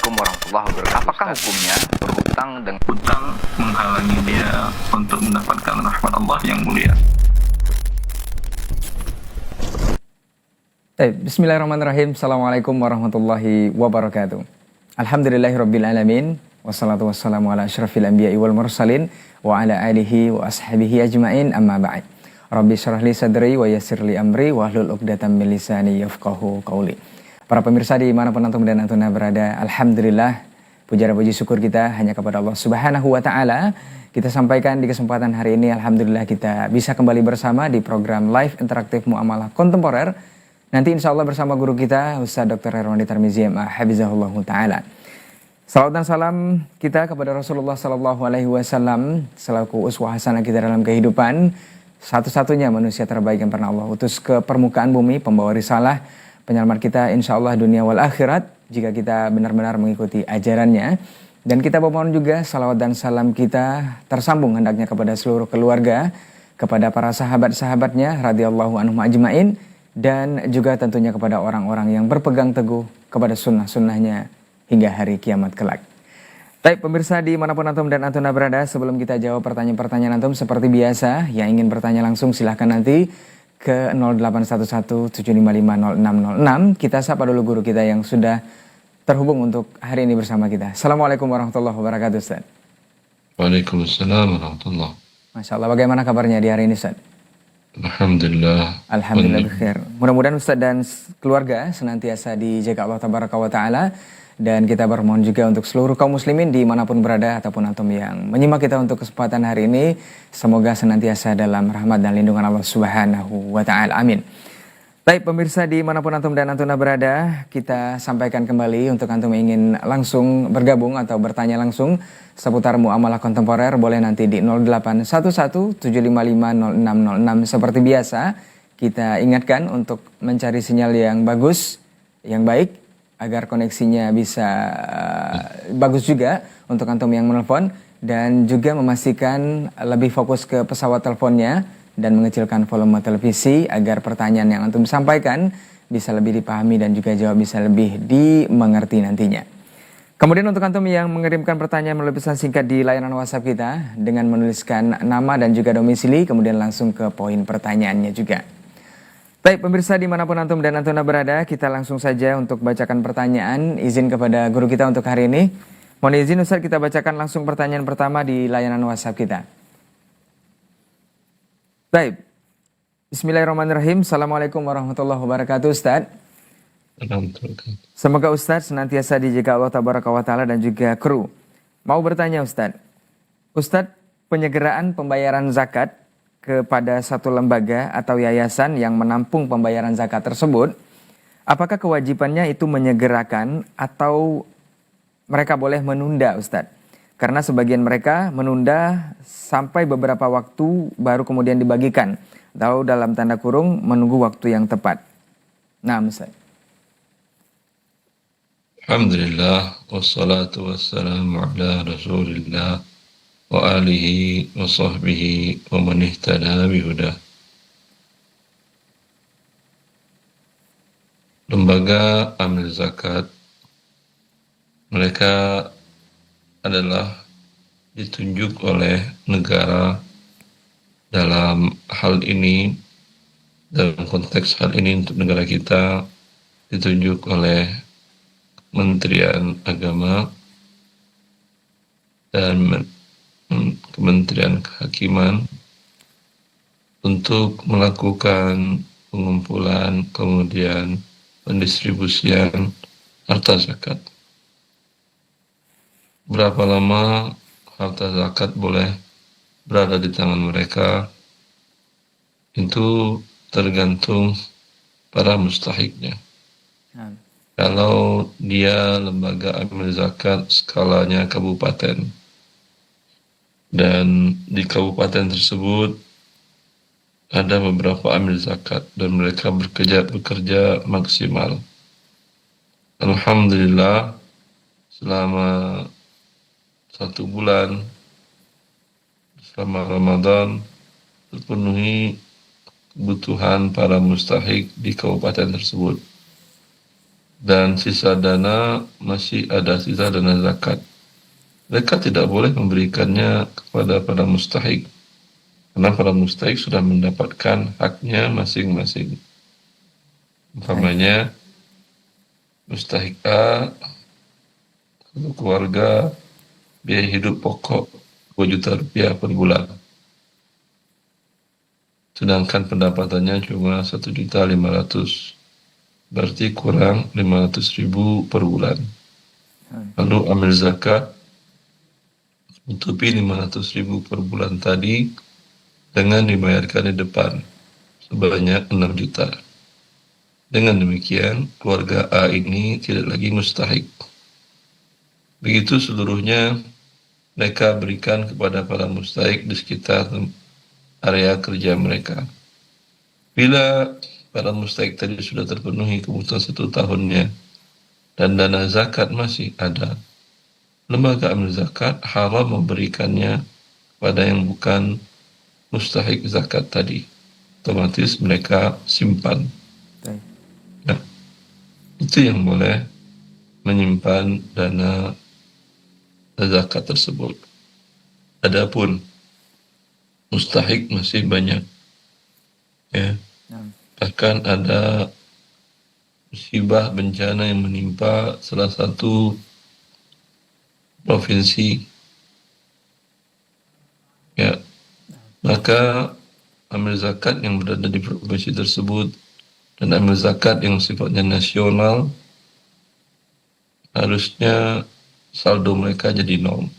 Assalamualaikum warahmatullahi wabarakatuh. Apakah hukumnya berhutang dengan hutang menghalangi dia untuk mendapatkan rahmat Allah yang mulia? Bismillahirrahmanirrahim. Assalamualaikum warahmatullahi wabarakatuh. Alhamdulillahirrabbilalamin. Wassalatu wassalamu ala asyrafil anbiya'i wal mursalin wa ala alihi wa ashabihi ajma'in, amma ba'd. Rabbi syrah li sadri wa yassir li amri wa hlul uqdatam min lisani yafqahu qawli. Para pemirsa di manapun antum dan antuna berada, alhamdulillah, puja dan puji syukur kita hanya kepada Allah Subhanahu wa taala. Kita sampaikan di kesempatan hari ini, alhamdulillah kita bisa kembali bersama di program live interaktif Muamalah Kontemporer. Nanti insya Allah bersama guru kita Ustaz Dr. Herwandi Tarmizi Hafizahullah Ta'ala. Salawat dan salam kita kepada Rasulullah Sallallahu Alaihi Wasallam selaku uswah hasanah kita dalam kehidupan, satu-satunya manusia terbaik yang pernah Allah utus ke permukaan bumi, pembawa risalah, penyelamat kita insya Allah dunia wal akhirat jika kita benar-benar mengikuti ajarannya. Dan kita memohon juga salawat dan salam kita tersambung hendaknya kepada seluruh keluarga, kepada para sahabat-sahabatnya radhiyallahu anhum ajmain, dan juga tentunya kepada orang-orang yang berpegang teguh kepada sunnah-sunnahnya hingga hari kiamat kelak. Baik pemirsa dimanapun antum dan antuna berada, sebelum kita jawab pertanyaan-pertanyaan antum seperti biasa, yang ingin bertanya langsung silahkan nanti ke 0811-755-0606. Kita sapa dulu guru kita yang sudah terhubung untuk hari ini bersama kita. Assalamualaikum warahmatullahi wabarakatuh, Ustaz. Waalaikumsalam warahmatullahi. Masya Allah, bagaimana kabarnya di hari ini, Ustaz? Alhamdulillah. Alhamdulillah bikhair. Mudah-mudahan Ustaz dan keluarga senantiasa dijaga Allah Tabaraka wa Ta'ala. Dan kita bermohon juga untuk seluruh kaum muslimin dimanapun berada ataupun antum yang menyimak kita untuk kesempatan hari ini, semoga senantiasa dalam rahmat dan lindungan Allah Subhanahu wa Ta'ala. Amin. Baik pemirsa dimanapun antum dan antuna berada, kita sampaikan kembali untuk antum yang ingin langsung bergabung atau bertanya langsung seputar muamalah kontemporer, boleh nanti di 0811-755-0606. Seperti biasa, kita ingatkan untuk mencari sinyal yang bagus, yang baik, agar koneksinya bisa bagus juga untuk antum yang menelpon, dan juga memastikan lebih fokus ke pesawat teleponnya dan mengecilkan volume televisi agar pertanyaan yang antum sampaikan bisa lebih dipahami dan juga jawab bisa lebih dimengerti nantinya. Kemudian untuk antum yang mengirimkan pertanyaan melalui pesan singkat di layanan WhatsApp kita dengan menuliskan nama dan juga domisili, kemudian langsung ke poin pertanyaannya juga. Baik pemirsa dimanapun antum dan antuna berada, kita langsung saja untuk bacakan pertanyaan. Izin kepada guru kita untuk hari ini. Mohon izin Ustaz, kita bacakan langsung pertanyaan pertama di layanan WhatsApp kita. Baik. Bismillahirrahmanirrahim. Assalamualaikum warahmatullahi wabarakatuh, Ustaz. Semoga Ustaz senantiasa dijaga Allah Tabaraka wa Ta'ala dan juga kru. Mau bertanya Ustaz. Ustaz, penyegeraan pembayaran zakat kepada satu lembaga atau yayasan yang menampung pembayaran zakat tersebut, apakah kewajibannya itu menyegerakan atau mereka boleh menunda, Ustadz? Karena sebagian mereka menunda sampai beberapa waktu baru kemudian dibagikan, atau dalam tanda kurung menunggu waktu yang tepat. Nah, Ustadz. Alhamdulillah, wassalatu wassalamu ala rasulillah wa alihi wa sahbihi wa man ihtada bihudah. Lembaga amil zakat, mereka adalah ditunjuk oleh negara dalam hal ini, dalam konteks hal ini untuk negara kita ditunjuk oleh Kementerian Agama dan Kementerian Kehakiman untuk melakukan pengumpulan kemudian pendistribusian harta zakat. Berapa lama harta zakat boleh berada di tangan mereka itu tergantung para mustahiknya. Kalau dia lembaga amil zakat skalanya kabupaten, dan di kabupaten tersebut ada beberapa amil zakat dan mereka bekerja maksimal. Alhamdulillah, selama 1 bulan selama Ramadan terpenuhi kebutuhan para mustahik di kabupaten tersebut. dan sisa dana masih ada sisa dana zakat. Mereka tidak boleh memberikannya kepada para mustahik, karena para mustahik sudah mendapatkan haknya masing-masing. Umpamanya mustahik A, satu keluarga, biaya hidup pokok 2 juta rupiah per bulan. Sedangkan pendapatannya cuma 1.500.000. Berarti kurang 500.000 per bulan. Lalu ambil zakat, tutupi 500.000 per bulan tadi dengan dibayarkan di depan sebanyak 6 juta. Dengan demikian, keluarga A ini tidak lagi mustahik. Begitu seluruhnya mereka berikan kepada para mustahik di sekitar area kerja mereka. Bila para mustahik tadi sudah terpenuhi kebutuhan 1 tahunnya dan dana zakat masih ada, lembaga amil zakat haram memberikannya pada yang bukan mustahik zakat tadi. Otomatis mereka simpan. Baik. Nah, itu yang boleh menyimpan dana zakat tersebut. Adapun mustahik masih banyak, ya. Bahkan ada musibah bencana yang menimpa salah satu provinsi, ya, maka amil zakat yang berada di provinsi tersebut dan amil zakat yang sifatnya nasional harusnya saldo mereka jadi nol,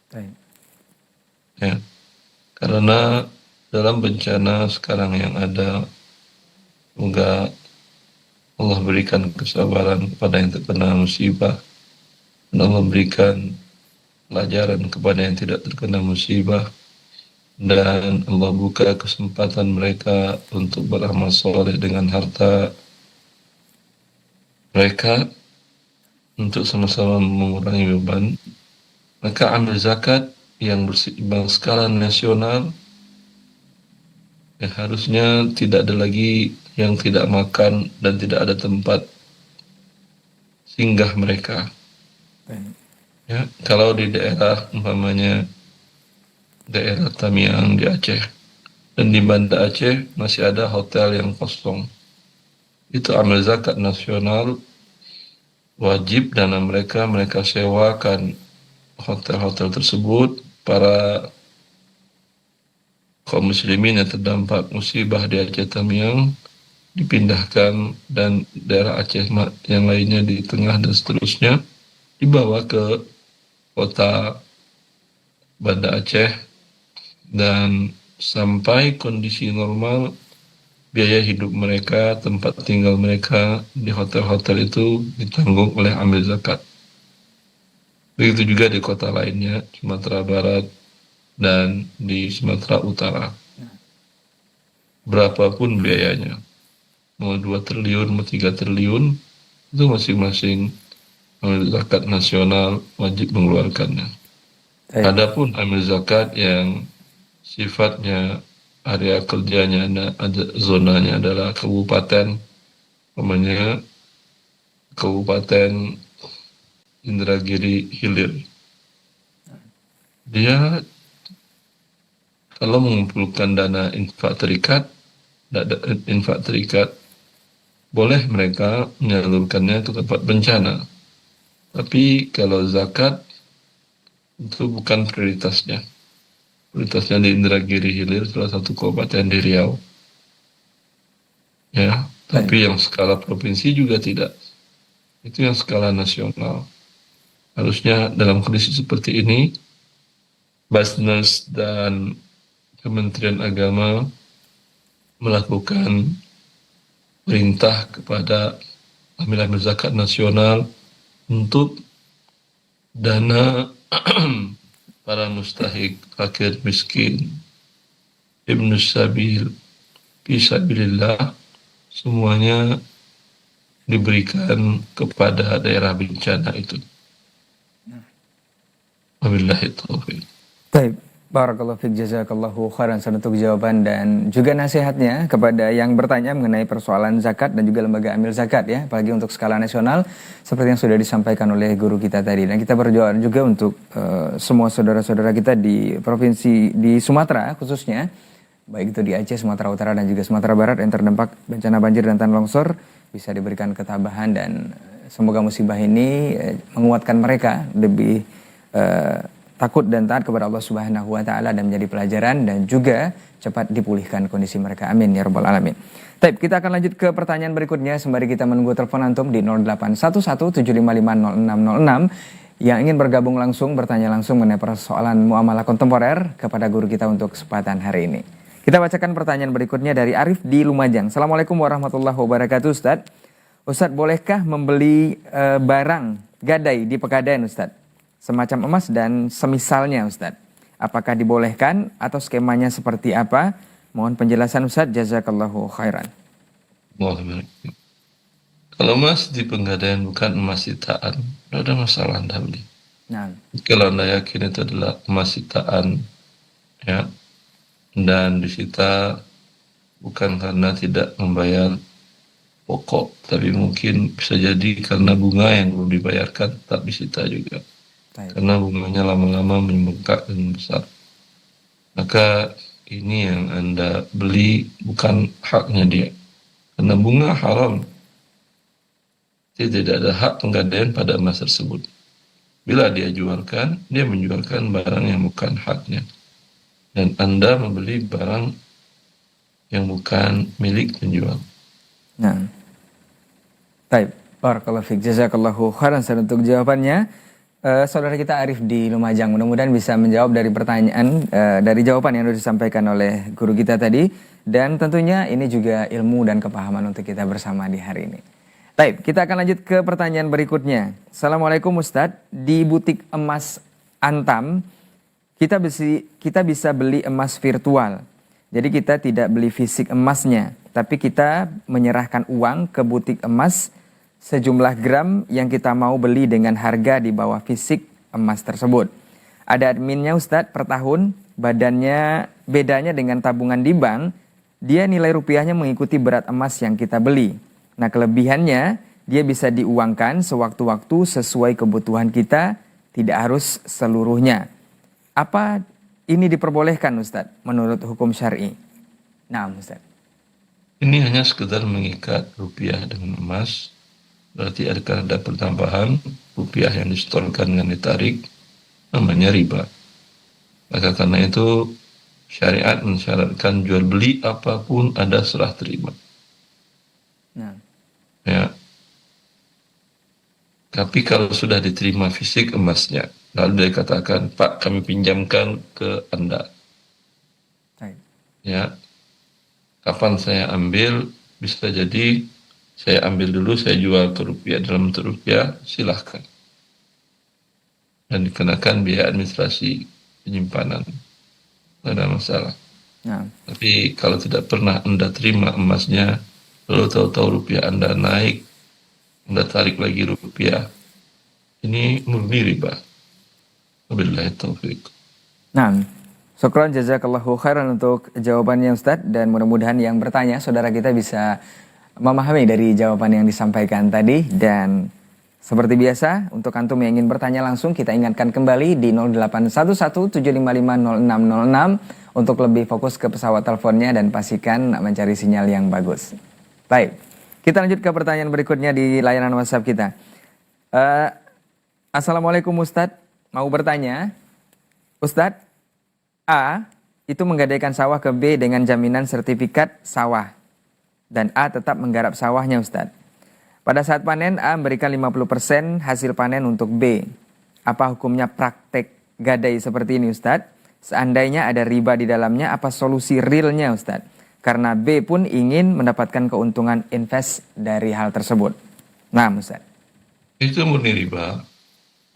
Baik. ya, karena dalam bencana sekarang yang ada, semoga Allah berikan kesabaran kepada yang terkena musibah, dan Allah berikan pelajaran kepada yang tidak terkena musibah, dan Allah buka kesempatan mereka untuk beramal soleh dengan harta mereka untuk sama-sama mengurangi beban. Maka ambil zakat yang berseimbang skala nasional, ya, harusnya tidak ada lagi yang tidak makan dan tidak ada tempat singgah mereka. Baik. Ya, kalau di daerah umpamanya daerah Tamiang di Aceh dan di Banda Aceh masih ada hotel yang kosong, itu amil zakat nasional wajib dana mereka sewakan hotel-hotel tersebut. Para kaum muslimin yang terdampak musibah di Aceh Tamiang dipindahkan, dan daerah Aceh yang lainnya di tengah dan seterusnya dibawa ke kota Banda Aceh, dan sampai kondisi normal biaya hidup mereka, tempat tinggal mereka di hotel-hotel itu ditanggung oleh amil zakat. Begitu juga di kota lainnya, Sumatera Barat dan di Sumatera Utara. Berapapun biayanya, mau 2 triliun, mau 3 triliun, itu masing-masing amil zakat nasional wajib mengeluarkannya. Baik. Adapun amil zakat yang sifatnya area kerjanya ada zonanya adalah kabupaten, namanya Kabupaten Indragiri Hilir. Dia kalau mengumpulkan dana infak terikat, boleh mereka menyalurkannya ke tempat bencana. Tapi kalau zakat itu bukan prioritasnya. Prioritasnya di Indragiri Hilir, salah satu kabupaten di Riau. Ya, tapi yang skala provinsi juga tidak. Itu yang skala nasional. Harusnya dalam kondisi seperti ini, Basnas dan Kementerian Agama melakukan perintah kepada amil-amil zakat nasional untuk dana para mustahik, fakir miskin, ibnu sabil, fisabilillah, semuanya diberikan kepada daerah bencana itu. Wabillahi taufiq. Baik, Barakallahu fiik, jazakallahu khairan untuk jawaban dan juga nasihatnya kepada yang bertanya mengenai persoalan zakat dan juga lembaga amil zakat ya, apalagi untuk skala nasional seperti yang sudah disampaikan oleh guru kita tadi. Dan kita berdoa juga untuk semua saudara-saudara kita di provinsi di Sumatera khususnya, baik itu di Aceh, Sumatera Utara dan juga Sumatera Barat yang terdampak bencana banjir dan tanah longsor, bisa diberikan ketabahan dan semoga musibah ini menguatkan mereka lebih takut dan taat kepada Allah Subhanahu wa taala dan menjadi pelajaran dan juga cepat dipulihkan kondisi mereka. Amin ya rabbal alamin. Baik, kita akan lanjut ke pertanyaan berikutnya sembari kita menunggu telepon antum di 0811755606 yang ingin bergabung langsung bertanya langsung mengenai persoalan muamalah kontemporer kepada guru kita untuk kesempatan hari ini. Kita bacakan pertanyaan berikutnya dari Arif di Lumajang. Assalamualaikum warahmatullahi wabarakatuh, Ustadz. Ustadz, bolehkah membeli barang gadai di Pegadaian, Ustadz? Semacam emas dan semisalnya, Ustadz. Apakah dibolehkan atau skemanya seperti apa? Mohon penjelasan, Ustadz. Jazakallahu khairan. Kalau emas di Pegadaian bukan emas sitaan, tidak ada masalah Anda beli. Nah. Kalau Anda yakin itu adalah emas sitaan, ya, dan disita bukan karena tidak membayar pokok, tapi mungkin bisa jadi karena bunga yang belum dibayarkan tetap disita juga. Karena bunganya lama-lama membengkak dan besar. Maka ini yang Anda beli bukan haknya dia. Karena bunga haram. Tidak ada hak penggadaian pada emas tersebut. Bila dia jualkan, dia menjualkan barang yang bukan haknya. Dan Anda membeli barang yang bukan milik penjual. Nah. Baik, barakallahu fiik, jazakallahu khairan untuk jawabannya. Saudara kita Arif di Lumajang, mudah-mudahan bisa menjawab dari pertanyaan, dari jawaban yang sudah disampaikan oleh guru kita tadi. Dan tentunya ini juga ilmu dan kepahaman untuk kita bersama di hari ini. Baik, kita akan lanjut ke pertanyaan berikutnya. Assalamualaikum Ustadz, di butik emas Antam, kita bisa beli emas virtual. Jadi kita tidak beli fisik emasnya, tapi kita menyerahkan uang ke butik emas sejumlah gram yang kita mau beli dengan harga di bawah fisik emas tersebut. Ada adminnya Ustadz per tahun, bedanya dengan tabungan di bank, dia nilai rupiahnya mengikuti berat emas yang kita beli. Nah kelebihannya, dia bisa diuangkan sewaktu-waktu sesuai kebutuhan kita, tidak harus seluruhnya. Apa ini diperbolehkan Ustadz menurut hukum syar'i? Nah Ustadz. Ini hanya sekedar mengikat rupiah dengan emas. Berarti akan ada pertambahan rupiah yang disetorkan dan ditarik, namanya riba. Maka karena itu syariat mensyaratkan jual beli apapun ada serah terima. Nah. Ya. Tapi kalau sudah diterima fisik emasnya, lalu dia katakan, Pak kami pinjamkan ke Anda. Baik. Ya. Kapan saya ambil, bisa jadi saya ambil dulu, saya jual ke rupiah dalam bentuk rupiah, silahkan. Dan dikenakan biaya administrasi penyimpanan. Tidak ada masalah. Nah. Tapi kalau tidak pernah Anda terima emasnya, lalu tahu-tahu rupiah Anda naik, Anda tarik lagi rupiah, ini murni riba. Wabillahi taufiq. Nah, syukran jazakallahu khairan untuk jawabannya Ustadz. Dan mudah-mudahan yang bertanya, saudara kita bisa memahami dari jawaban yang disampaikan tadi. Dan seperti biasa, untuk antum yang ingin bertanya langsung, kita ingatkan kembali di 0811755606 untuk lebih fokus ke pesawat teleponnya dan pastikan mencari sinyal yang bagus. Baik, kita lanjut ke pertanyaan berikutnya di layanan WhatsApp kita. Assalamualaikum Ustadz, mau bertanya, Ustadz, A itu menggadaikan sawah ke B dengan jaminan sertifikat sawah. Dan A tetap menggarap sawahnya Ustadz. Pada saat panen A memberikan 50% hasil panen untuk B. Apa hukumnya praktek gadai seperti ini Ustadz? Seandainya ada riba di dalamnya, apa solusi realnya Ustadz? Karena B pun ingin mendapatkan keuntungan invest dari hal tersebut. Nah Ustadz. Itu murni riba.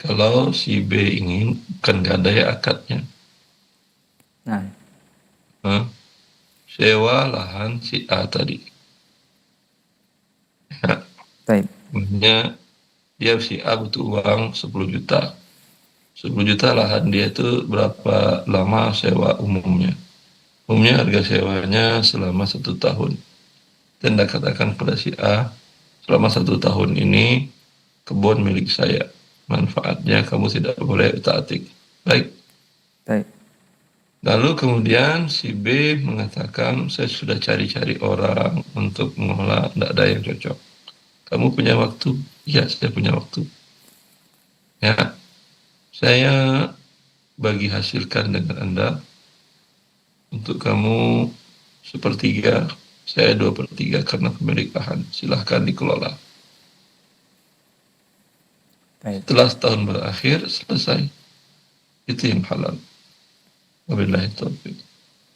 Kalau si B ingin bukan gadai akadnya. Nah. Sewa lahan si A tadi. Baik. Maksudnya dia si A butuh uang 10 juta. 10 juta lahan dia itu berapa lama sewa umumnya. Umumnya harga sewanya selama 1 tahun. Dan Anda katakan kepada si A, selama 1 tahun ini kebun milik saya. Manfaatnya kamu tidak boleh utak-atik. Baik. Baik. Lalu kemudian si B mengatakan, saya sudah cari-cari orang untuk mengelola, tidak ada yang cocok. Kamu punya waktu? Ya, saya punya waktu. Ya, saya bagi hasilkan dengan Anda. Untuk kamu 1/3, saya 2/3 karena pemilik lahan. Silahkan dikelola. Baik. Setelah setahun berakhir, selesai. Itu yang halal. Wabillahi taufiq.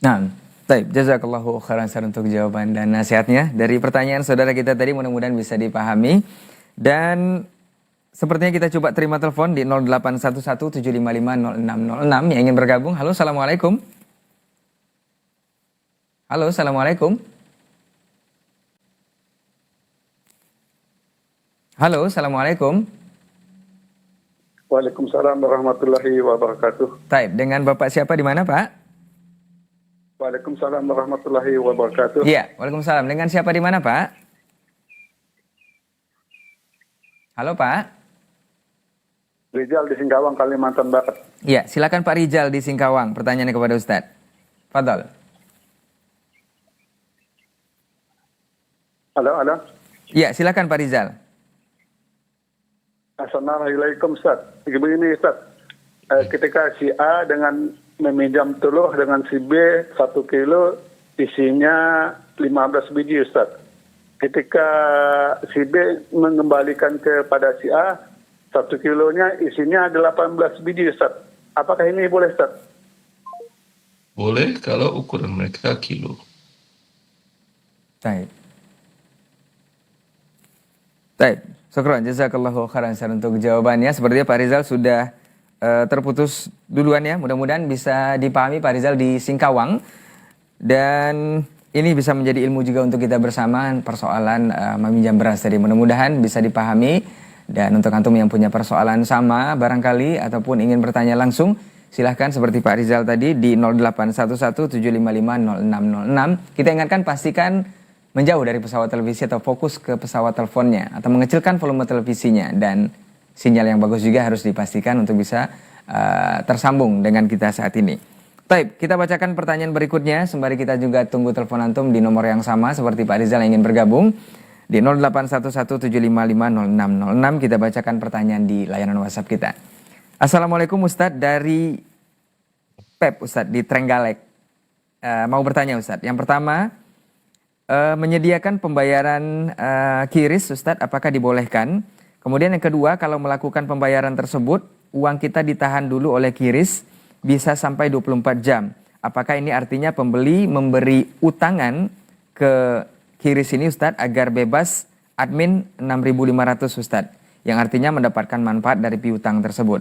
Nah, baik. Jazakallahu khairan Ustaz untuk jawaban dan nasihatnya. Dari pertanyaan saudara kita tadi mudah-mudahan bisa dipahami. Dan sepertinya kita coba terima telepon di 081175500606 yang ingin bergabung. Halo, Assalamualaikum. Halo, Assalamualaikum. Halo, Assalamualaikum. Waalaikumsalam warahmatullahi wabarakatuh. Taib, dengan Bapak siapa di mana, Pak? Waalaikumsalam warahmatullahi wabarakatuh. Iya, Waalaikumsalam. Dengan siapa di mana, Pak? Halo, Pak. Rizal di Singkawang, Kalimantan Barat. Iya, silakan Pak Rizal di Singkawang. Pertanyaannya kepada Ustadz. Fadol. Halo. Iya, silakan Pak Rizal. Assalamualaikum Ustaz. Begini Ustaz, ketika si A dengan meminjam telur dengan si B 1 kilo isinya 15 biji Ustaz. Ketika si B mengembalikan kepada si A 1 kilonya isinya 18 biji Ustaz. Apakah ini boleh Ustaz? Boleh kalau ukuran mereka kilo. Baik. Baik. Syukran, jazakallahu khairan untuk jawabannya. Sepertinya Pak Rizal sudah terputus duluan ya. Mudah-mudahan bisa dipahami Pak Rizal di Singkawang. Dan ini bisa menjadi ilmu juga untuk kita bersama persoalan meminjam beras tadi. Mudah-mudahan bisa dipahami. Dan untuk antum yang punya persoalan sama barangkali ataupun ingin bertanya langsung, silahkan seperti Pak Rizal tadi di 081175500606. Kita ingatkan pastikan menjauh dari pesawat televisi atau fokus ke pesawat teleponnya atau mengecilkan volume televisinya, dan sinyal yang bagus juga harus dipastikan untuk bisa tersambung dengan kita saat ini. Baik, kita bacakan pertanyaan berikutnya sembari kita juga tunggu telepon antum di nomor yang sama seperti Pak Rizal yang ingin bergabung di 081175500606. Kita bacakan pertanyaan di layanan WhatsApp kita. Assalamualaikum Ustadz, dari Pep Ustadz di Trenggalek. Mau bertanya Ustadz. Yang pertama, menyediakan pembayaran QRIS Ustadz, apakah dibolehkan? Kemudian yang kedua, kalau melakukan pembayaran tersebut uang kita ditahan dulu oleh QRIS bisa sampai 24 jam. Apakah ini artinya pembeli memberi utangan ke QRIS ini Ustadz agar bebas admin 6.500 Ustadz, yang artinya mendapatkan manfaat dari piutang tersebut?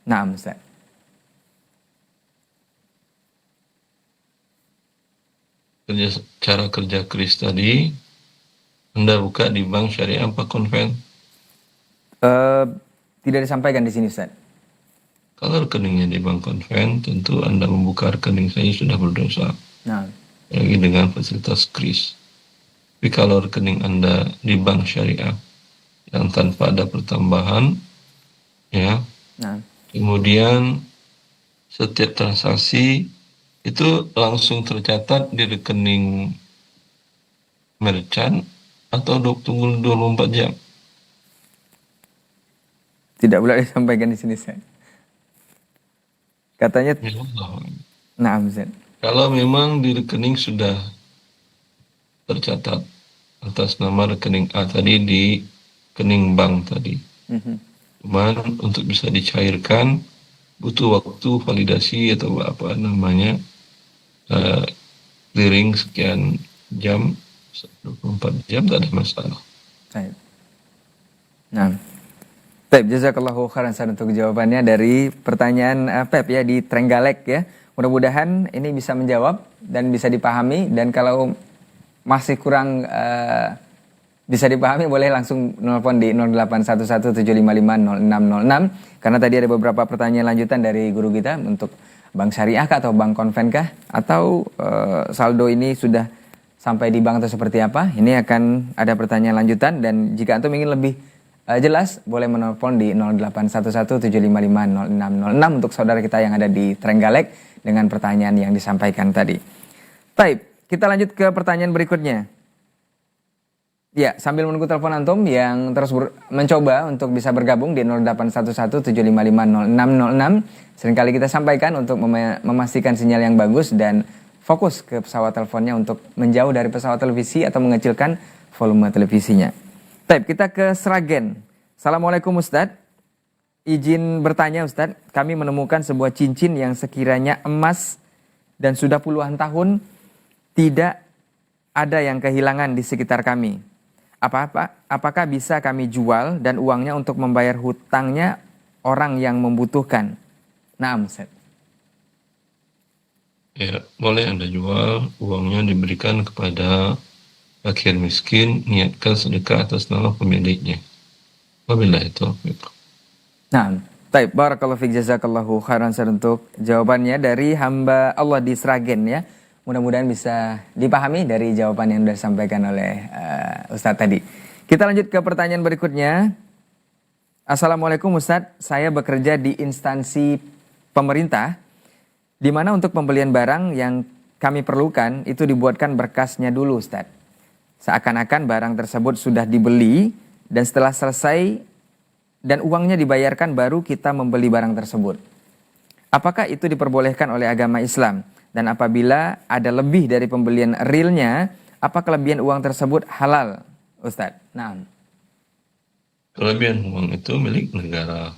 Naam Ustadz. Cara kerja kris tadi, Anda buka di bank syariah apa konven? Tidak disampaikan di sini Ustaz. Kalau rekeningnya di bank konven, tentu Anda membuka rekening saya sudah berdosa. Nah. Lagi dengan fasilitas kris. Tapi kalau rekening Anda di bank syariah yang tanpa ada pertambahan, ya, Nah. kemudian setiap transaksi itu langsung tercatat di rekening merchant atau tunggu 24 jam? Tidak boleh disampaikan di sini Ustaz. Katanya, Ya Allah. nah Ustaz. Kalau memang di rekening sudah tercatat atas nama rekening A tadi di rekening bank tadi. Cuman untuk bisa dicairkan butuh waktu validasi atau apa namanya, clearing sekian jam, 24 jam tak ada masalah. Baik. Nah. Baik, jazakallahu khairan untuk jawabannya dari pertanyaan Pep ya di Trenggalek ya. Mudah-mudahan ini bisa menjawab dan bisa dipahami, dan kalau masih kurang bisa dipahami boleh langsung nelpon di 081175500606 karena tadi ada beberapa pertanyaan lanjutan dari guru kita untuk bank syariah kah atau bank konven kah atau saldo ini sudah sampai di bank atau seperti apa. Ini akan ada pertanyaan lanjutan dan jika antum ingin lebih jelas boleh menelpon di 081175500606 untuk saudara kita yang ada di Trenggalek dengan pertanyaan yang disampaikan tadi. Baik, kita lanjut ke pertanyaan berikutnya. Ya, sambil menunggu telepon antum yang terus mencoba untuk bisa bergabung di 081175500606. Seringkali kita sampaikan untuk memastikan sinyal yang bagus dan fokus ke pesawat teleponnya untuk menjauh dari pesawat televisi atau mengecilkan volume televisinya. Baik, kita ke Sragen. Assalamualaikum Ustadz. Izin bertanya Ustadz, kami menemukan sebuah cincin yang sekiranya emas dan sudah puluhan tahun tidak ada yang kehilangan di sekitar kami. Apakah bisa kami jual dan uangnya untuk membayar hutangnya orang yang membutuhkan? Naam, Ustaz. Ya, boleh Anda jual, uangnya diberikan kepada fakir miskin, niatkan sedekah atas nama pemiliknya. Wabillahi taufiq. Naam. Baik, barakallahu fiik, jazakallahu khairan untuk jawabannya dari hamba Allah di Sragen ya. Mudah-mudahan bisa dipahami dari jawaban yang sudah disampaikan oleh Ustadz tadi. Kita lanjut ke pertanyaan berikutnya. Assalamualaikum Ustadz, saya bekerja di instansi pemerintah, di mana untuk pembelian barang yang kami perlukan itu dibuatkan berkasnya dulu Ustadz. Seakan-akan barang tersebut sudah dibeli dan setelah selesai dan uangnya dibayarkan baru kita membeli barang tersebut. Apakah itu diperbolehkan oleh agama Islam? Dan apabila ada lebih dari pembelian realnya, apa kelebihan uang tersebut halal, Ustadz? Nah, Kelebihan uang itu milik negara.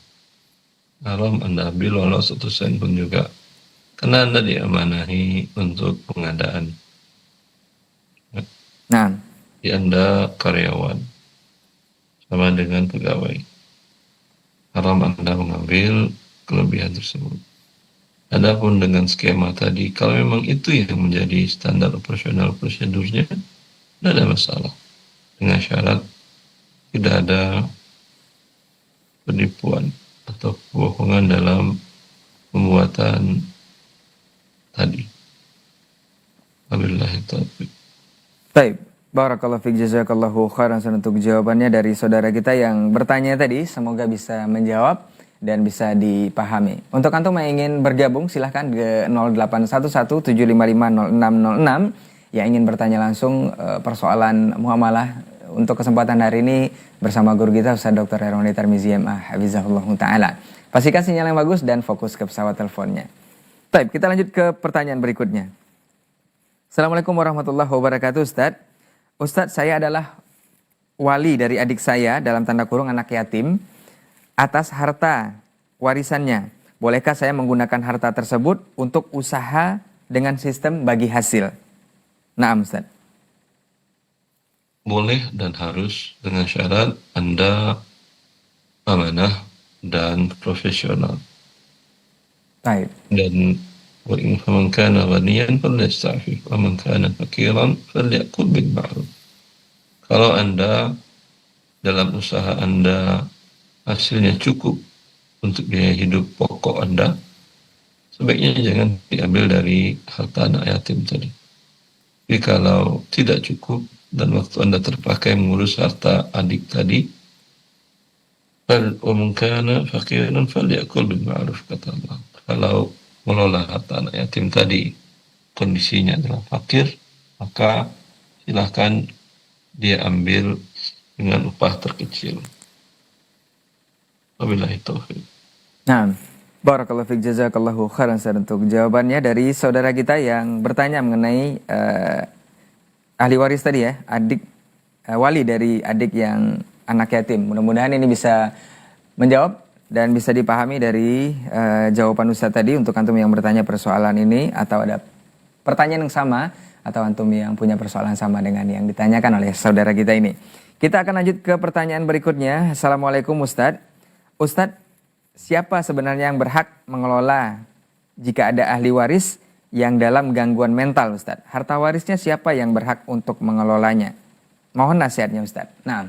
Haram Anda ambil walau 1 sen pun juga. Karena Anda diamanahi untuk pengadaan. nah, Anda karyawan. Sama dengan pegawai. Haram Anda mengambil kelebihan tersebut. Adapun dengan skema tadi, kalau memang itu yang menjadi standar operasional prosedurnya, tidak ada masalah. Dengan syarat tidak ada penipuan atau kebohongan dalam pembuatan tadi. Wabillahi taufiq. baik. Barakallahu fiik, jazakallahu khairan untuk jawabannya dari saudara kita yang bertanya tadi. Semoga bisa menjawab dan bisa dipahami. Untuk antum yang ingin bergabung silahkan ke 081175500606 yang ingin bertanya langsung persoalan muamalah. Untuk kesempatan hari ini bersama guru kita Ustaz Dr. Hermani Tarmizi MA Hafizahullah Ta'ala. Pastikan sinyal yang bagus dan fokus ke pesawat teleponnya. Baik, kita lanjut ke pertanyaan berikutnya. Assalamualaikum warahmatullahi wabarakatuh Ustaz. Ustaz, saya adalah wali dari adik saya dalam tanda kurung anak yatim atas harta warisannya. Bolehkah saya menggunakan harta tersebut untuk usaha dengan sistem bagi hasil? Naam, Ustaz. Boleh dan harus dengan syarat Anda amanah dan profesional. Baik. Dan وَإِنْ كَانَ غَنِيًّا فَلْيَسْتَعْفِفْ وَمَنْ كَانَ فَقِيرًا فَلْيَأْكُلْ بِالْمَعْرُوفِ. Kalau Anda dalam usaha Anda hasilnya cukup untuk biaya hidup pokok Anda, sebaiknya jangan diambil dari harta anak yatim tadi. Tapi kalau tidak cukup dan waktu Anda terpakai mengurus harta adik tadi, وَمَنْ كَانَ فَقِيرًا فَلْيَأْكُلْ بِالْمَعْرُوفِ kata Allah. Kalau mengelola harta anak yatim tadi kondisinya adalah fakir, maka silahkan dia ambil dengan upah terkecil. Wabillahi taufiq. Nah, barakallahu fiik, jazakallahu khairan untuk jawabannya dari saudara kita yang bertanya mengenai ahli waris tadi ya, adik wali dari adik yang anak yatim. Mudah-mudahan ini bisa menjawab dan bisa dipahami dari jawaban Ustaz tadi. Untuk antum yang bertanya persoalan ini atau ada pertanyaan yang sama atau antum yang punya persoalan sama dengan yang ditanyakan oleh saudara kita ini. Kita akan lanjut ke pertanyaan berikutnya. Assalamualaikum Ustaz. Ustaz, siapa sebenarnya yang berhak mengelola jika ada ahli waris yang dalam gangguan mental Ustaz? Harta warisnya siapa yang berhak untuk mengelolanya? Mohon nasihatnya Ustaz. Nah,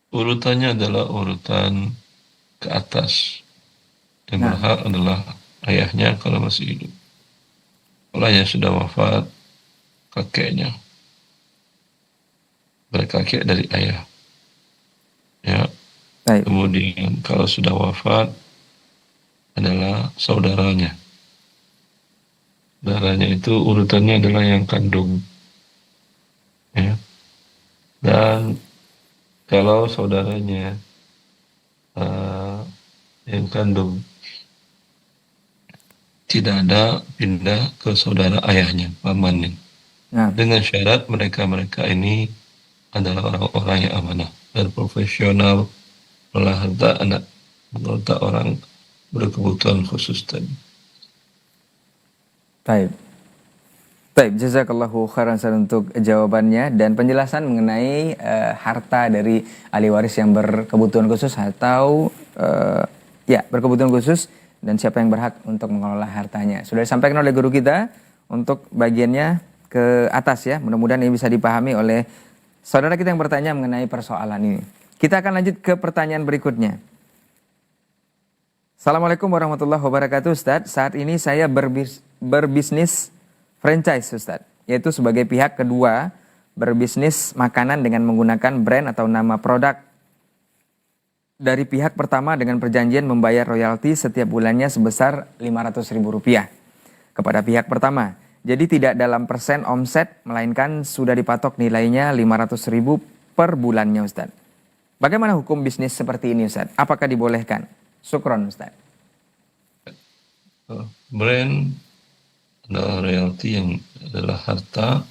Urutannya adalah urutan ke atas. Yang Nah. berhak adalah ayahnya kalau masih hidup. Kalau ayahnya sudah wafat, kakeknya. Berkakek dari ayah. Ya. baik. Kemudian kalau sudah wafat adalah saudaranya. Saudaranya itu urutannya adalah yang kandung. Ya. Dan kalau saudaranya yang kandung tidak ada, pindah ke saudara ayahnya, pamannya. Nah, Dengan syarat mereka-mereka ini adalah orang-orang yang amanah dan profesional, olah harta anak, harta orang berkebutuhan khusus tadi. baik. Baik, jazakallahu khairan Ustaz untuk jawabannya dan penjelasan mengenai harta dari ahli waris yang berkebutuhan khusus atau berkebutuhan khusus dan siapa yang berhak untuk mengelola hartanya. Sudah disampaikan oleh guru kita untuk bagiannya ke atas ya. Mudah-mudahan ini bisa dipahami oleh saudara kita yang bertanya mengenai persoalan ini. Kita akan lanjut ke pertanyaan berikutnya. Assalamualaikum warahmatullahi wabarakatuh Ustaz. Saat ini saya berbisnis franchise Ustaz, yaitu sebagai pihak kedua berbisnis makanan dengan menggunakan brand atau nama produk. Dari pihak pertama dengan perjanjian membayar royalti setiap bulannya sebesar Rp500.000 kepada pihak pertama. Jadi tidak dalam persen omset, melainkan sudah dipatok nilainya Rp500.000 per bulannya Ustaz. Bagaimana hukum bisnis seperti ini Ustaz? Apakah dibolehkan? Syukron Ustaz. Brand adalah royalti yang adalah harta,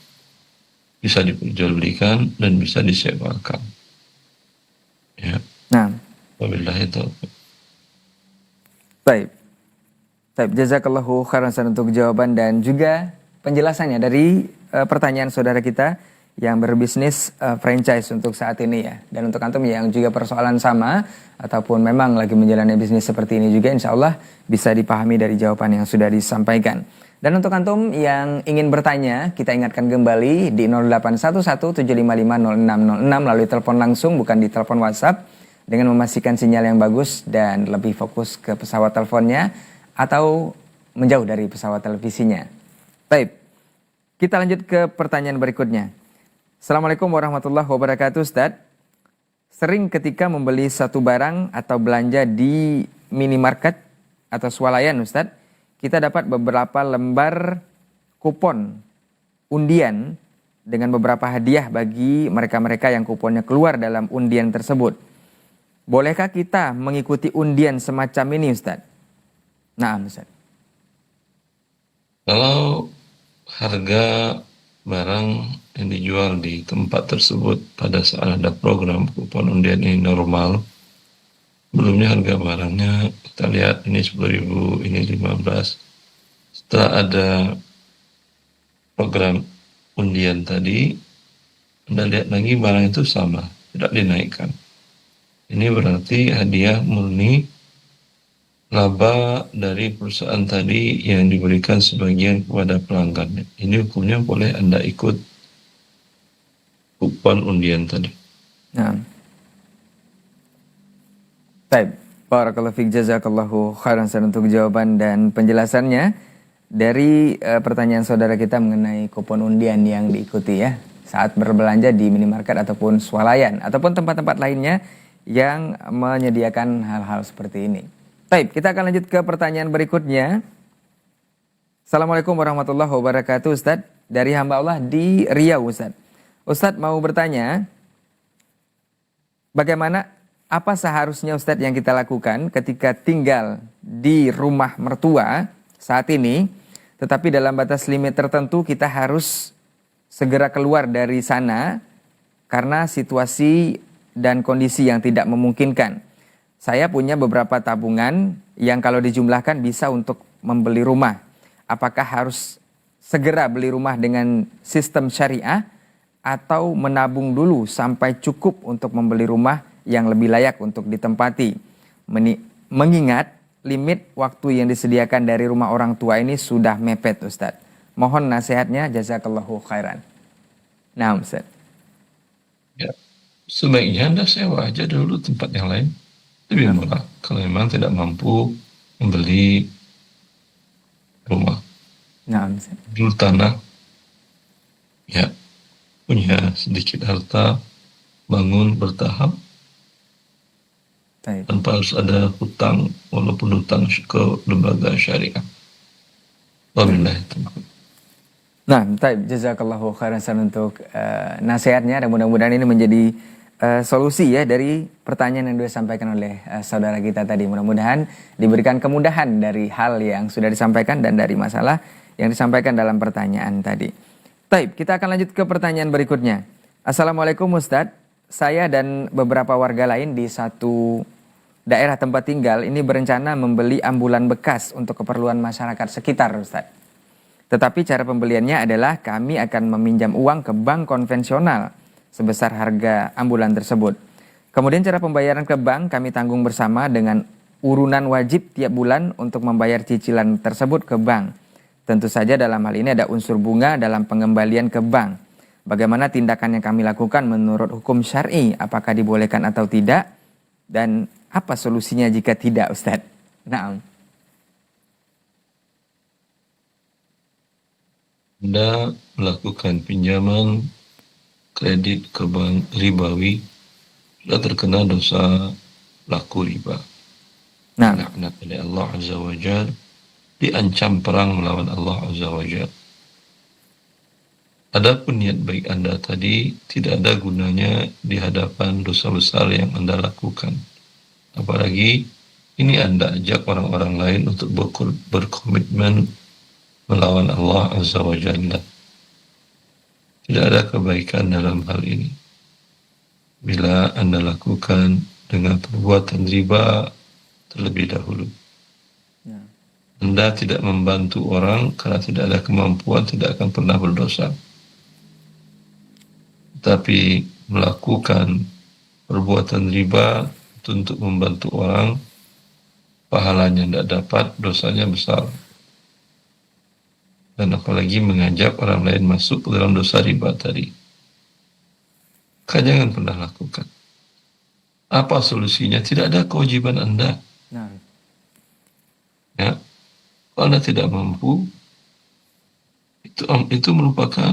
bisa diperjualbelikan dan bisa disewakan. Ya. Nah, Wabillahi taufiq. baik. Baik, jazakallahu khairan Ustaz untuk jawaban dan juga penjelasannya dari pertanyaan saudara kita yang berbisnis franchise untuk saat ini ya. Dan untuk antum yang juga persoalan sama ataupun memang lagi menjalani bisnis seperti ini juga, insya Allah bisa dipahami dari jawaban yang sudah disampaikan. Dan untuk antum yang ingin bertanya, kita ingatkan kembali di 081175500606 melalui telepon langsung, bukan di telepon WhatsApp, dengan memastikan sinyal yang bagus dan lebih fokus ke pesawat teleponnya atau menjauh dari pesawat televisinya. Baik, kita lanjut ke pertanyaan berikutnya. Assalamualaikum warahmatullahi wabarakatuh Ustaz. Sering ketika membeli satu barang atau belanja di minimarket atau swalayan Ustaz, kita dapat beberapa lembar kupon undian dengan beberapa hadiah bagi mereka-mereka yang kuponnya keluar dalam undian tersebut. Bolehkah kita mengikuti undian semacam ini Ustaz? Nah Ustaz. Kalau harga barang yang dijual di tempat tersebut pada saat ada program kupon undian ini normal, sebelumnya harga barangnya kita lihat ini 10.000, ini 15. Setelah ada program undian tadi, Anda lihat lagi barang itu sama, tidak dinaikkan. Ini berarti hadiah murni laba dari perusahaan tadi yang diberikan sebagian kepada pelanggannya. Ini hukumnya boleh Anda ikut kupon undian tadi. Nah. Baik, barakallahu fiik, jazakallahu khairan untuk jawaban dan penjelasannya dari pertanyaan saudara kita mengenai kupon undian yang diikuti ya saat berbelanja di minimarket ataupun swalayan ataupun tempat-tempat lainnya yang menyediakan hal-hal seperti ini. Baik, kita akan lanjut ke pertanyaan berikutnya. Assalamualaikum warahmatullahi wabarakatuh Ustaz. Dari hamba Allah di Riau Ustaz. Ustaz mau bertanya, bagaimana, apa seharusnya Ustadz yang kita lakukan ketika tinggal di rumah mertua saat ini, tetapi dalam batas limit tertentu kita harus segera keluar dari sana karena situasi dan kondisi yang tidak memungkinkan. Saya punya beberapa tabungan yang kalau dijumlahkan bisa untuk membeli rumah. Apakah harus segera beli rumah dengan sistem syariah atau menabung dulu sampai cukup untuk membeli rumah yang lebih layak untuk ditempati? Mengingat limit waktu yang disediakan dari rumah orang tua ini sudah mepet Ustadz. Mohon nasihatnya, jazakallahu khairan. Nah Ustadz. Sebaiknya Anda sewa aja dulu tempat yang lain, lebih murah. Kalau memang tidak mampu membeli rumah, Nah, Ustaz. dulu tanah, ya punya sedikit harta, bangun bertahap, Baik. tanpa harus ada hutang, walaupun hutang ke lembaga syariah. Wabillahi taufiq. Nah, taib, jazakallahu khairan Ustaz untuk nasihatnya dan mudah-mudahan ini menjadi solusi ya dari pertanyaan yang disampaikan oleh saudara kita tadi. Mudah-mudahan diberikan kemudahan dari hal yang sudah disampaikan dan dari masalah yang disampaikan dalam pertanyaan tadi. Taib, kita akan lanjut ke pertanyaan berikutnya. Assalamualaikum Ustadz, saya dan beberapa warga lain di satu daerah tempat tinggal ini berencana membeli ambulan bekas untuk keperluan masyarakat sekitar Ustadz. Tetapi cara pembeliannya adalah kami akan meminjam uang ke bank konvensional sebesar harga ambulan tersebut. Kemudian cara pembayaran ke bank kami tanggung bersama dengan urunan wajib tiap bulan untuk membayar cicilan tersebut ke bank. Tentu saja dalam hal ini ada unsur bunga dalam pengembalian ke bank. Bagaimana tindakan yang kami lakukan menurut hukum syar'i, apakah dibolehkan atau tidak? Dan apa solusinya jika tidak, Ustadz? Naam. Anda melakukan pinjaman kredit ke bank ribawi sudah terkena dosa pelaku riba. Nah, Laknat oleh Allah Azza wa Jal, diancam perang melawan Allah Azza wa Jal. Adapun niat baik Anda tadi tidak ada gunanya di hadapan dosa besar yang Anda lakukan. Apalagi ini Anda ajak orang-orang lain untuk berkomitmen melawan Allah Azza wa Jalla. Tidak ada kebaikan dalam hal ini. Bila Anda lakukan dengan perbuatan riba terlebih dahulu. Anda tidak membantu orang karena tidak ada kemampuan, tidak akan pernah berdosa. Tapi melakukan perbuatan riba untuk membantu orang, pahalanya tidak dapat, dosanya besar. Dan apalagi mengajak orang lain masuk ke dalam dosa riba tadi. Jangan pernah lakukan. Apa solusinya? Tidak ada kewajiban Anda. Ya, kalau Anda tidak mampu, itu merupakan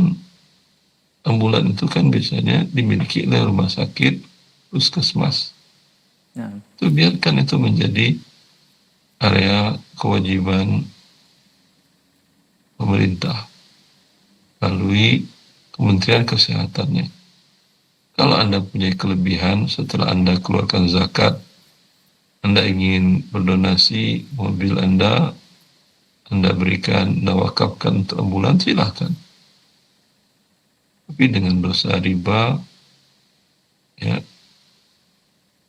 ambulan itu kan biasanya dimiliki oleh rumah sakit, puskesmas. Itu biarkan itu menjadi area kewajiban pemerintah melalui Kementerian Kesehatannya. Kalau Anda punya kelebihan setelah Anda keluarkan zakat, Anda ingin berdonasi mobil Anda berikan, Anda wakafkan untuk ambulan, silahkan. Tapi dengan dosa riba, ya,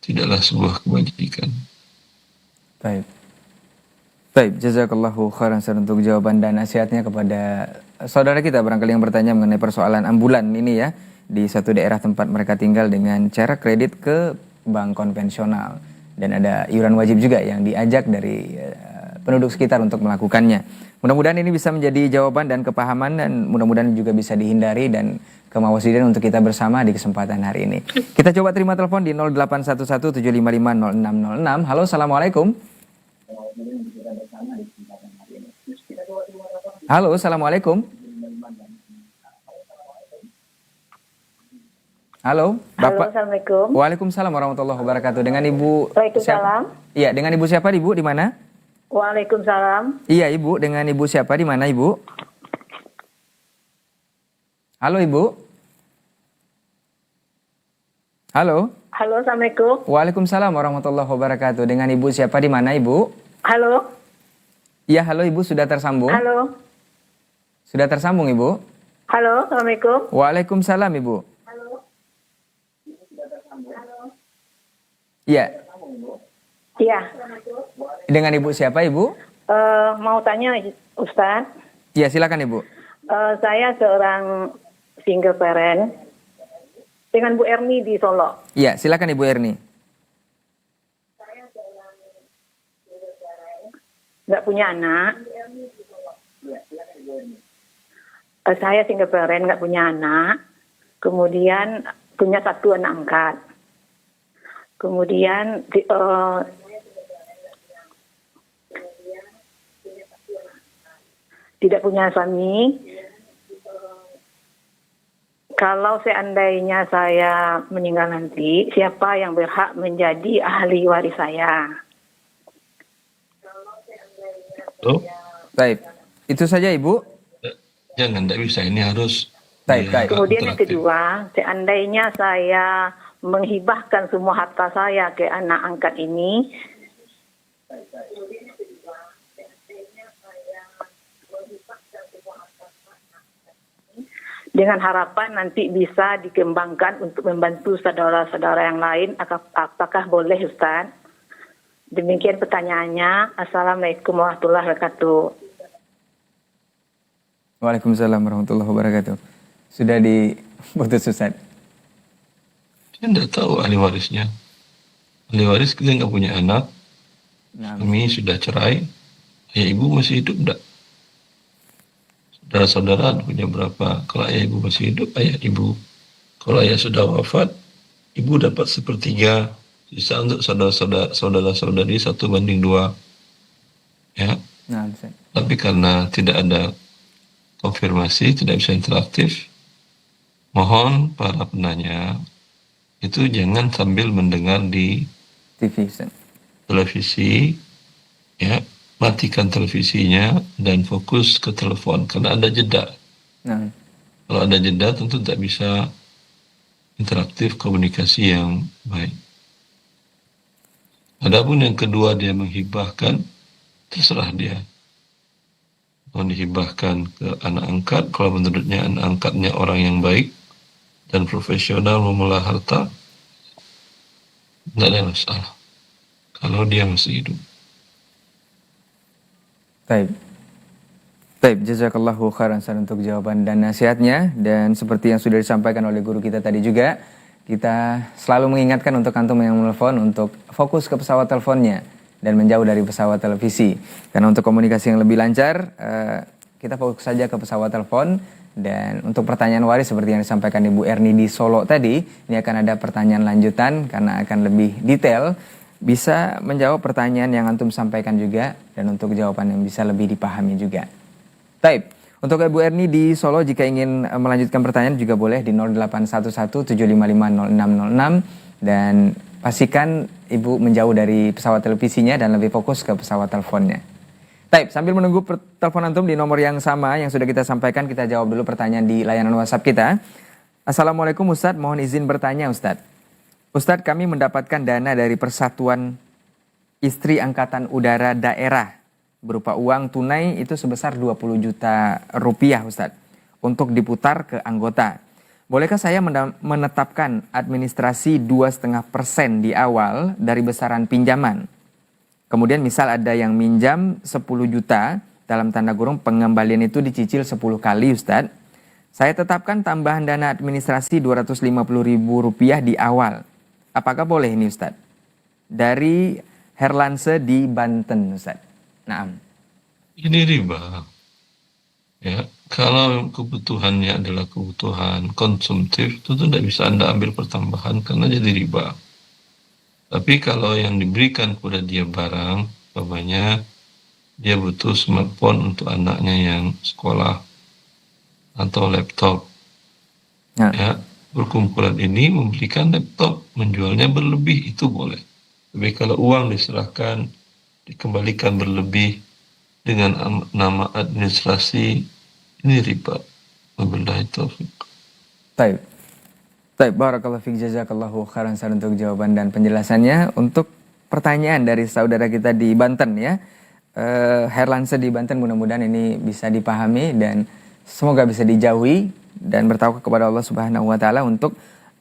tidaklah sebuah kebajikan. baik. Baik, jazakallahu khairan untuk jawaban dan nasihatnya kepada saudara kita barangkali yang bertanya mengenai persoalan ambulan ini ya, di satu daerah tempat mereka tinggal dengan cara kredit ke bank konvensional. Dan ada iuran wajib juga yang diajak dari penduduk sekitar untuk melakukannya. Mudah-mudahan ini bisa menjadi jawaban dan kepahaman dan mudah-mudahan juga bisa dihindari dan kemawasidan untuk kita bersama di kesempatan hari ini. Kita coba terima telepon di 081175500606. Halo, Assalamualaikum. Halo, Assalamualaikum. Halo, Bapak. Halo, Assalamualaikum. Waalaikumsalam warahmatullahi wabarakatuh. Dengan Ibu Waalaikumsalam. Iya, dengan Ibu siapa, Ibu? Di mana? Waalaikumsalam. Iya, Ibu. Dengan Ibu siapa? Di mana, Ibu? Halo, Ibu. Halo. Halo, Assalamualaikum. Waalaikumsalam warahmatullahi wabarakatuh. Dengan Ibu siapa? Di mana, Ibu? Halo. Iya, halo Ibu, sudah tersambung? Halo. Sudah tersambung, Ibu? Halo, Assalamualaikum. Waalaikumsalam, Ibu. Iya. Iya. Dengan Ibu siapa, Ibu? Mau tanya, Ustaz. Iya, silakan, Ibu. Saya seorang single parent dengan Bu Erni di Solo. Iya, silakan Ibu Erni. Nggak punya anak. Saya single parent, nggak punya anak. Kemudian punya satu anak angkat. Kemudian tidak punya suami. Kalau seandainya saya meninggal nanti, siapa yang berhak menjadi ahli waris saya? Oh, Baik, itu saja Ibu. jangan, tidak bisa. Ini harus Baik, baik. Kemudian yang interaktif. kedua, seandainya saya menghibahkan semua harta saya ke anak angkat ini, dengan harapan nanti bisa dikembangkan untuk membantu saudara-saudara yang lain, apakah boleh Ustaz? Demikian pertanyaannya. Assalamualaikum warahmatullahi wabarakatuh. Waalaikumsalam warahmatullahi wabarakatuh. Sudah diputus Ustaz. Saya tidak tahu ahli warisnya. Ahli waris kita nggak punya anak, Nah, kami sudah cerai, ayah ibu masih hidup enggak? Saudara-saudara punya berapa? Kalau ayah ibu masih hidup, ayah ibu. Kalau ayah sudah wafat, ibu dapat sepertiga, sisa untuk saudara-saudari 1:2. Ya, nah Ustaz. tapi karena tidak ada konfirmasi, tidak bisa interaktif, mohon para penanya itu jangan sambil mendengar di TV Ustaz. televisi, ya, matikan televisinya dan fokus ke telepon karena ada jeda. Nah, Kalau ada jeda tentu tidak bisa interaktif komunikasi yang baik. Adapun yang kedua dia menghibahkan, terserah dia. Mau dihibahkan ke anak angkat, kalau menurutnya anak angkatnya orang yang baik dan profesional mengelola harta, tidak ada masalah. Kalau dia masih hidup. Taib. Taib, jazakallahu khairan Ustaz untuk jawaban dan nasihatnya. Dan seperti yang sudah disampaikan oleh guru kita tadi juga, kita selalu mengingatkan untuk antum yang menelpon untuk fokus ke pesawat teleponnya dan menjauh dari pesawat televisi. Karena untuk komunikasi yang lebih lancar, kita fokus saja ke pesawat telepon. Dan untuk pertanyaan waris seperti yang disampaikan Ibu Erni di Solo tadi, ini akan ada pertanyaan lanjutan karena akan lebih detail. Bisa menjawab pertanyaan yang antum sampaikan juga dan untuk jawaban yang bisa lebih dipahami juga. Taib. Untuk Ibu Erni di Solo jika ingin melanjutkan pertanyaan juga boleh di 0811755606 dan pastikan Ibu menjauh dari pesawat televisinya dan lebih fokus ke pesawat teleponnya. Taib, sambil menunggu telepon antum di nomor yang sama yang sudah kita sampaikan, kita jawab dulu pertanyaan di layanan WhatsApp kita. Assalamualaikum Ustadz, mohon izin bertanya Ustadz. Ustadz, kami mendapatkan dana dari Persatuan Istri Angkatan Udara Daerah berupa uang tunai itu sebesar 20 juta rupiah Ustadz untuk diputar ke anggota. Bolehkah saya menetapkan administrasi 2,5% di awal dari besaran pinjaman? Kemudian misal ada yang minjam 10 juta, dalam tanda kurung pengembalian itu dicicil 10 kali Ustadz. Saya tetapkan tambahan dana administrasi Rp250.000 di awal. Apakah boleh ini Ustadz? Dari Herlanse di Banten Ustadz. Naam. Ini riba. Ya, kalau kebutuhannya adalah kebutuhan konsumtif, itu tidak bisa Anda ambil pertambahan karena jadi riba. Tapi kalau yang diberikan kepada dia barang, umpamanya dia butuh smartphone untuk anaknya yang sekolah atau laptop, ya, perkumpulan ini memberikan laptop, menjualnya berlebih, itu boleh. Tapi kalau uang diserahkan, dikembalikan berlebih dengan nama administrasi, ini riba. Wabillahi taufiq. Baik. Baik, barakallahu fiik, jazakallahu khairan Ustaz untuk jawaban dan penjelasannya. Untuk pertanyaan dari saudara kita di Banten ya, Herlanse di Banten, mudah-mudahan ini bisa dipahami dan semoga bisa dijauhi dan bertawakal kepada Allah Subhanahu wa taala untuk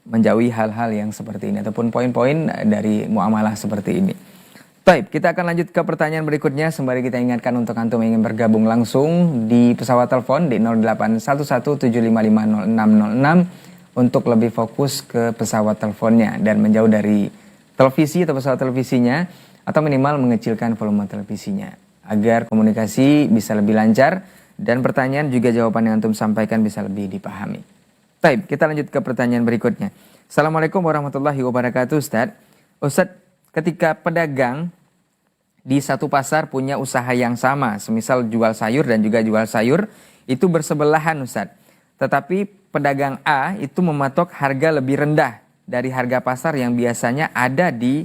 menjauhi hal-hal yang seperti ini ataupun poin-poin dari muamalah seperti ini. Baik, kita akan lanjut ke pertanyaan berikutnya sembari kita ingatkan untuk antum yang ingin bergabung langsung di pesawat telepon di 0811755606 untuk lebih fokus ke pesawat teleponnya dan menjauh dari televisi atau pesawat televisinya atau minimal mengecilkan volume televisinya agar komunikasi bisa lebih lancar dan pertanyaan juga jawaban yang antum sampaikan bisa lebih dipahami. Baik, kita lanjut ke pertanyaan berikutnya. Assalamualaikum warahmatullahi wabarakatuh, Ustadz. Ustadz, ketika pedagang di satu pasar punya usaha yang sama, semisal jual sayur dan juga jual sayur, itu bersebelahan, Ustadz. Tetapi pedagang A itu mematok harga lebih rendah dari harga pasar yang biasanya ada di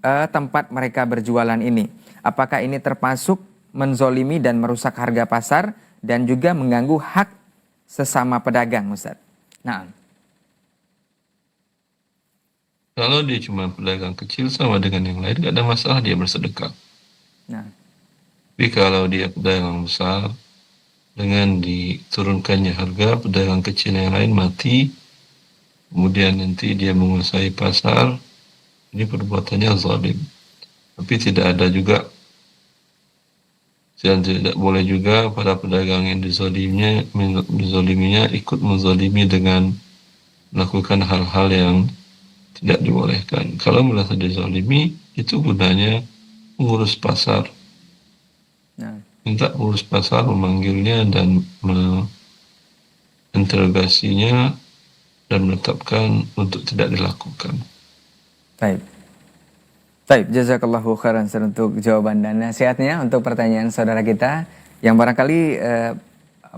tempat mereka berjualan ini. Apakah ini termasuk menzolimi dan merusak harga pasar dan juga mengganggu hak sesama pedagang, Ustadz? Nah, Kalau dia cuma pedagang kecil sama dengan yang lain, nggak ada masalah dia bersedekah. nah, Tapi kalau dia pedagang besar, dengan diturunkannya harga, pedagang kecil yang lain mati, kemudian nanti dia menguasai pasar, ini perbuatannya zalim. Tapi tidak ada juga, dan tidak boleh juga para pedagang yang dizoliminya ikut menzolimi dengan melakukan hal-hal yang tidak dibolehkan. Kalau merasa dizalimi, itu gunanya mengurus pasar. nah. Minta pengurus pasar memanggilnya dan menginterogasinya dan menetapkan untuk tidak dilakukan. Baik. Baik, jazakallahu khairan untuk jawaban dan nasihatnya untuk pertanyaan saudara kita yang barangkali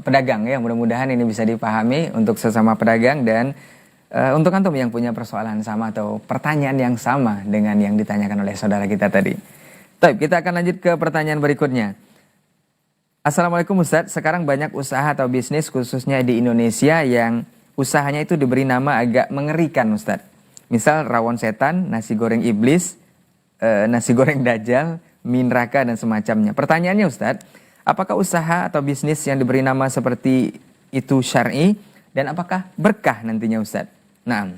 pedagang ya, mudah-mudahan ini bisa dipahami untuk sesama pedagang dan untuk antum yang punya persoalan sama atau pertanyaan yang sama dengan yang ditanyakan oleh saudara kita tadi. Baik, kita akan lanjut ke pertanyaan berikutnya. Assalamualaikum Ustadz, sekarang banyak usaha atau bisnis khususnya di Indonesia yang usahanya itu diberi nama agak mengerikan Ustadz. Misal rawon setan, nasi goreng iblis, nasi goreng dajjal, mie neraka dan semacamnya. Pertanyaannya Ustadz, apakah usaha atau bisnis yang diberi nama seperti itu syar'i dan apakah berkah nantinya Ustadz? Nah,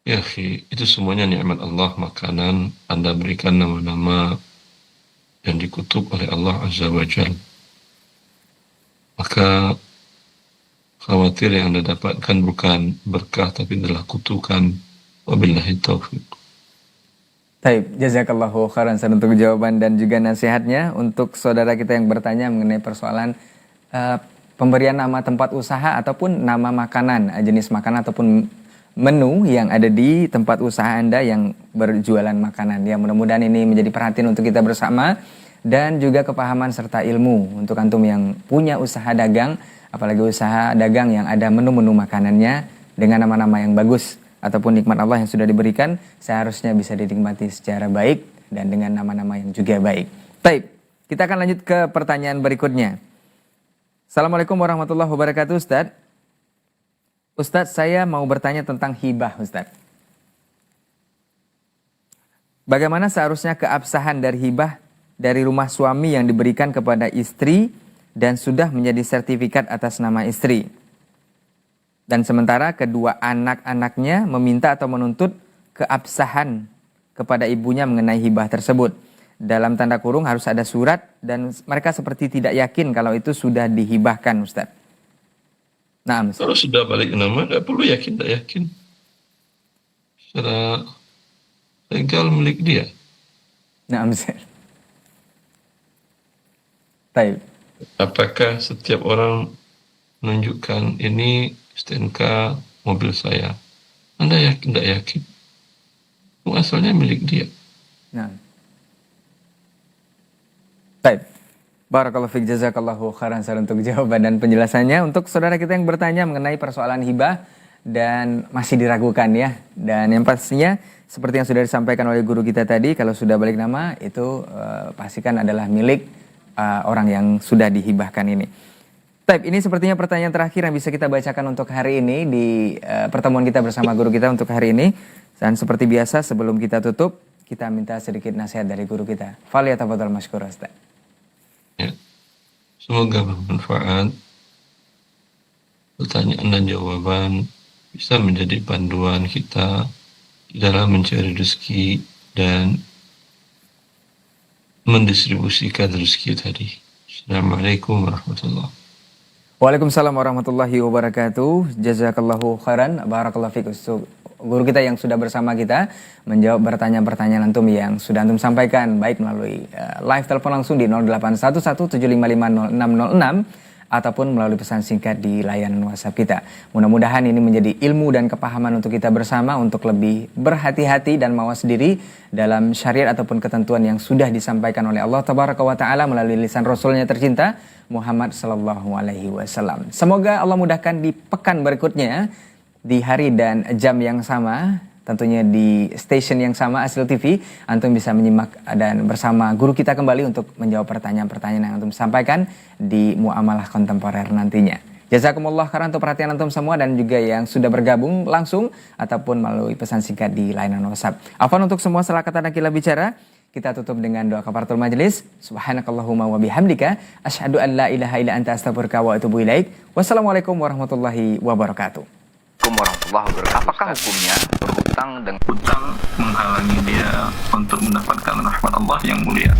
Ya, itu semuanya nikmat Allah, makanan Anda berikan nama-nama yang dikutuk oleh Allah Azza wa Jalla. Maka khawatir yang Anda dapatkan bukan berkah tapi adalah kutukan. Wabillahi taufiq. baik, jazakallahu khairan untuk jawaban dan juga nasihatnya untuk saudara kita yang bertanya mengenai persoalan pemberian nama tempat usaha ataupun nama makanan, jenis makanan ataupun menu yang ada di tempat usaha Anda yang berjualan makanan. Ya, mudah-mudahan ini menjadi perhatian untuk kita bersama dan juga kepahaman serta ilmu untuk antum yang punya usaha dagang, apalagi usaha dagang yang ada menu-menu makanannya dengan nama-nama yang bagus ataupun nikmat Allah yang sudah diberikan seharusnya bisa dinikmati secara baik dan dengan nama-nama yang juga baik. Baik, kita akan lanjut ke pertanyaan berikutnya. Assalamualaikum warahmatullahi wabarakatuh, Ustadz. Ustadz, saya mau bertanya tentang hibah, Ustadz. Bagaimana seharusnya keabsahan dari hibah dari rumah suami yang diberikan kepada istri dan sudah menjadi sertifikat atas nama istri? Dan sementara kedua anak-anaknya meminta atau menuntut keabsahan kepada ibunya mengenai hibah tersebut. Dalam tanda kurung harus ada surat dan mereka seperti tidak yakin kalau itu sudah dihibahkan, Ustadz. Nah, Kalau sudah balik nama, nggak perlu yakin, tak yakin. Secara legal milik dia. nah, Ustadz. Baik. Apakah setiap orang menunjukkan ini STNK mobil saya? Anda yakin, tak yakin? Asalnya milik dia. Nah. Baik. Barakallahu fiik, jazakallahu khairan untuk jawaban dan penjelasannya. Untuk saudara kita yang bertanya mengenai persoalan hibah dan masih diragukan ya. Dan yang pastinya seperti yang sudah disampaikan oleh guru kita tadi, kalau sudah balik nama itu pastikan adalah milik orang yang sudah dihibahkan ini. Baik, ini sepertinya pertanyaan terakhir yang bisa kita bacakan untuk hari ini di pertemuan kita bersama guru kita untuk hari ini. Dan seperti biasa sebelum kita tutup, kita minta sedikit nasihat dari guru kita. Falyatafadhal mashkur, Ustaz. Ya. Semoga bermanfaat. Pertanyaan dan jawaban bisa menjadi panduan kita dalam mencari rezeki dan mendistribusikan rezeki tadi. Assalamualaikum warahmatullahi wabarakatuh. Waalaikumsalam warahmatullahi wabarakatuh. Jazakallahu khairan. Barakallahu fiik. Guru kita yang sudah bersama kita menjawab pertanyaan-pertanyaan antum yang sudah antum sampaikan baik melalui live telepon langsung di 0811755606 ataupun melalui pesan singkat di layanan WhatsApp kita. Mudah-mudahan ini menjadi ilmu dan kepahaman untuk kita bersama untuk lebih berhati-hati dan mawas diri dalam syariat ataupun ketentuan yang sudah disampaikan oleh Allah Tabaraka wa Ta'ala melalui lisan Rasulnya tercinta Muhammad Sallallahu Alaihi Wasallam. Semoga Allah mudahkan di pekan berikutnya di hari dan jam yang sama, tentunya di station yang sama Asil TV, antum bisa menyimak dan bersama guru kita kembali untuk menjawab pertanyaan-pertanyaan yang antum sampaikan di muamalah kontemporer nantinya. Jazakumullah khairan untuk perhatian antum semua dan juga yang sudah bergabung langsung ataupun melalui pesan singkat di layanan WhatsApp. Afwan untuk semua salah kata dan kila bicara. Kita tutup dengan doa kafaratul majlis. Subhanakallahumma wa bihamdika asyhadu an la ilaha illa anta astaghfiruka wa atubu ilaik. Wassalamualaikum warahmatullahi wabarakatuh. warahmatullahi wabarakatuh. Apakah hukumnya berhutang dengan Hutang menghalangi dia untuk mendapatkan rahmat Allah yang mulia.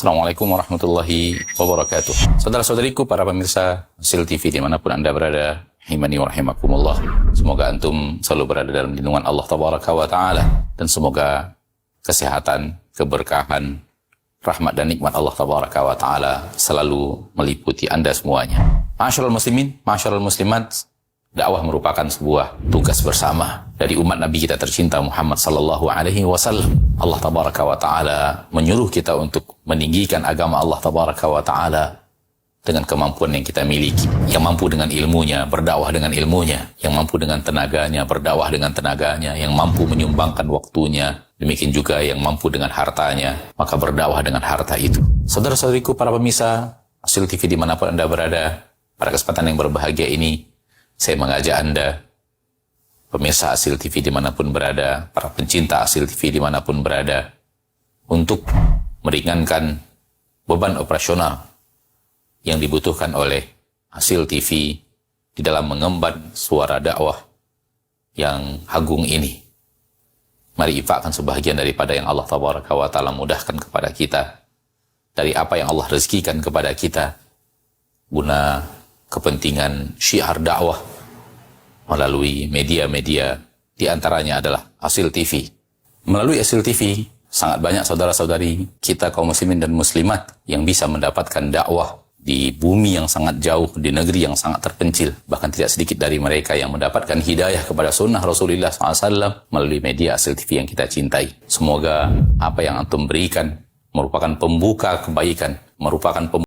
Assalamualaikum warahmatullahi wabarakatuh. Saudara-saudariku, para pemirsa Asil TV dimanapun Anda berada, rahimani wa rahimakumullah. Semoga antum selalu berada dalam lindungan Allah Tabaraka wa Ta'ala. Dan semoga kesehatan, keberkahan, rahmat dan nikmat Allah Tabaraka wa Ta'ala selalu meliputi Anda semuanya. Ma'asyiral muslimin, ma'asyiral muslimat, dakwah merupakan sebuah tugas bersama dari umat Nabi kita tercinta Muhammad sallallahu alaihi wasallam. Allah Tabaraka wa Ta'ala menyuruh kita untuk meninggikan agama Allah Tabaraka wa Ta'ala dengan kemampuan yang kita miliki. Yang mampu dengan ilmunya, berdakwah dengan ilmunya. Yang mampu dengan tenaganya, berdakwah dengan tenaganya. Yang mampu menyumbangkan waktunya. Demikian juga yang mampu dengan hartanya, maka berdakwah dengan harta itu. Saudara-saudariku, para pemirsa Asil TV dimanapun Anda berada, pada kesempatan yang berbahagia ini, saya mengajak Anda, pemirsa Asil TV dimanapun berada, para pencinta Asil TV dimanapun berada, untuk meringankan beban operasional yang dibutuhkan oleh Asil TV di dalam mengemban suara dakwah yang agung ini. Mari infakkan sebahagian daripada yang Allah Tabaraka wa Ta'ala mudahkan kepada kita, dari apa yang Allah rezekikan kepada kita, guna kepentingan syiar dakwah melalui media-media, di antaranya adalah Asil TV. Melalui Asil TV, sangat banyak saudara-saudari kita kaum muslimin dan muslimat yang bisa mendapatkan dakwah di bumi yang sangat jauh, di negeri yang sangat terpencil. Bahkan tidak sedikit dari mereka yang mendapatkan hidayah kepada sunnah Rasulullah SAW melalui media Asil TV yang kita cintai. Semoga apa yang antum berikan merupakan pembuka kebaikan, merupakan